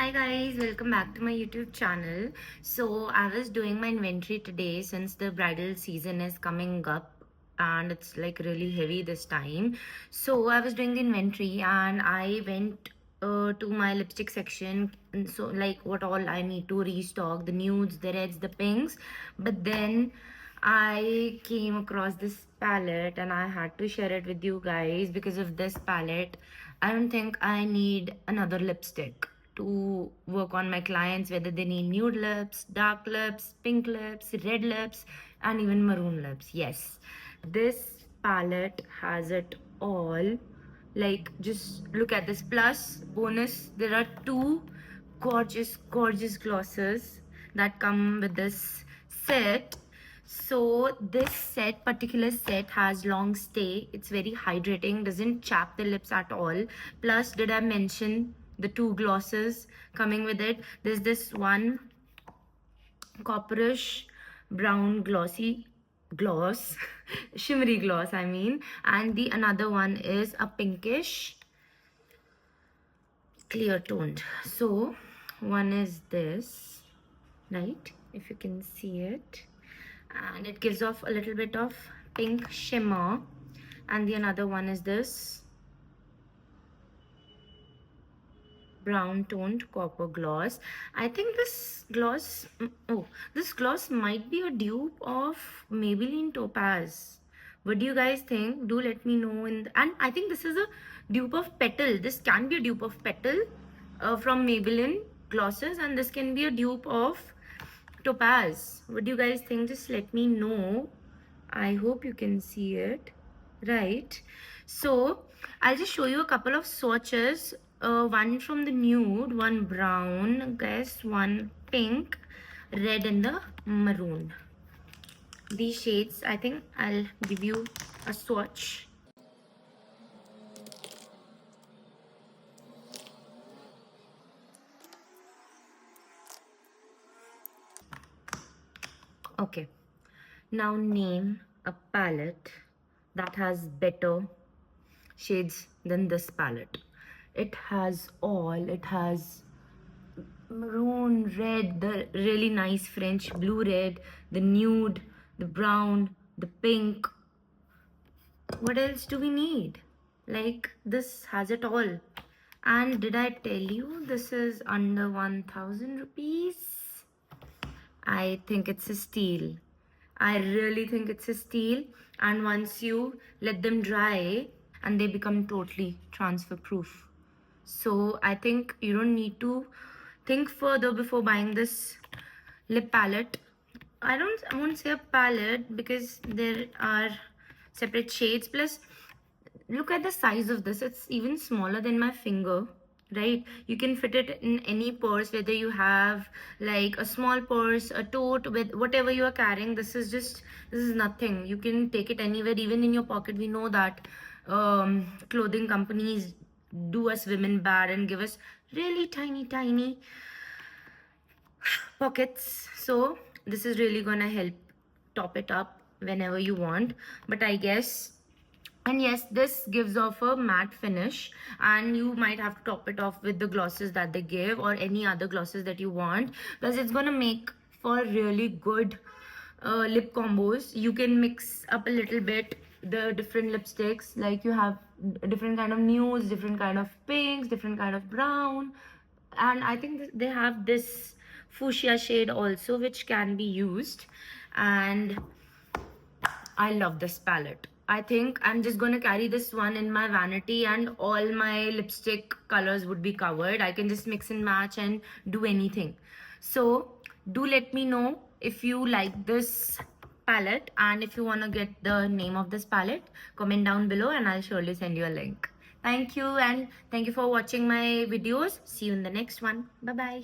Hi guys, welcome back to my YouTube channel. So I was doing my inventory today since the bridal season is coming up and it's like really heavy this time. So I was doing the inventory and I went to my lipstick section, and so like what all I need to restock, the nudes, the reds, the pinks. But then I came across this palette and I had to share it with you guys. Because of this palette, I don't think I need another lipstick to work on my clients, whether they need nude lips, dark lips, pink lips, red lips, and even maroon lips. Yes, this palette has it all. Like, just look at this. Plus bonus, there are two gorgeous glosses that come with this set. So this particular set has long stay. It's very hydrating, doesn't chap the lips at all. Plus, did I mention the two glosses coming with it? There's this one copperish brown gloss shimmery gloss, I mean, and the another one is a pinkish clear toned. So one is this, right, if you can see it, and it gives off a little bit of pink shimmer, and the another one is this brown toned copper gloss. I think this gloss, this gloss might be a dupe of Maybelline Topaz. What do you guys think? Do let me know. And I think this is a dupe of Petal. This can be a dupe of Petal from Maybelline glosses, and this can be a dupe of Topaz. What do you guys think? Just let me know. I hope you can see it, right? So I'll just show you a couple of swatches. One from the nude, one brown, guess, one pink, red, and the maroon. These shades, I think I'll give you a swatch. Okay, now name a palette that has better shades than this palette. It has all. It has maroon, red, the really nice French blue red, the nude, the brown, the pink. What else do we need? Like, this has it all. And did I tell you this is under 1000 rupees? I think it's a steal. I really think it's a steal. And once you let them dry, and they become totally transfer proof. So I think you don't need to think further before buying this lip palette. I won't say a palette because there are separate shades. Plus, look at the size of this. It's even smaller than my finger, right? You can fit it in any purse, whether you have like a small purse, a tote, with whatever you are carrying. This is nothing. You can take it anywhere, even in your pocket. We know that clothing companies do us women bad and give us really tiny pockets. So this is really gonna help top it up whenever you want. But I guess, and yes, this gives off a matte finish, and you might have to top it off with the glosses that they give or any other glosses that you want. Plus it's gonna make for really good lip combos. You can mix up a little bit the different lipsticks, like you have different kind of nudes, different kind of pinks, different kind of brown, and I think they have this fuchsia shade also which can be used. And I love this palette. I think I'm just going to carry this one in my vanity and all my lipstick colors would be covered. I can just mix and match and do anything. So do let me know if you like this palette, and if you want to get the name of this palette, comment down below and I'll surely send you a link. Thank you, and thank you for watching my videos. See you in the next one. Bye bye.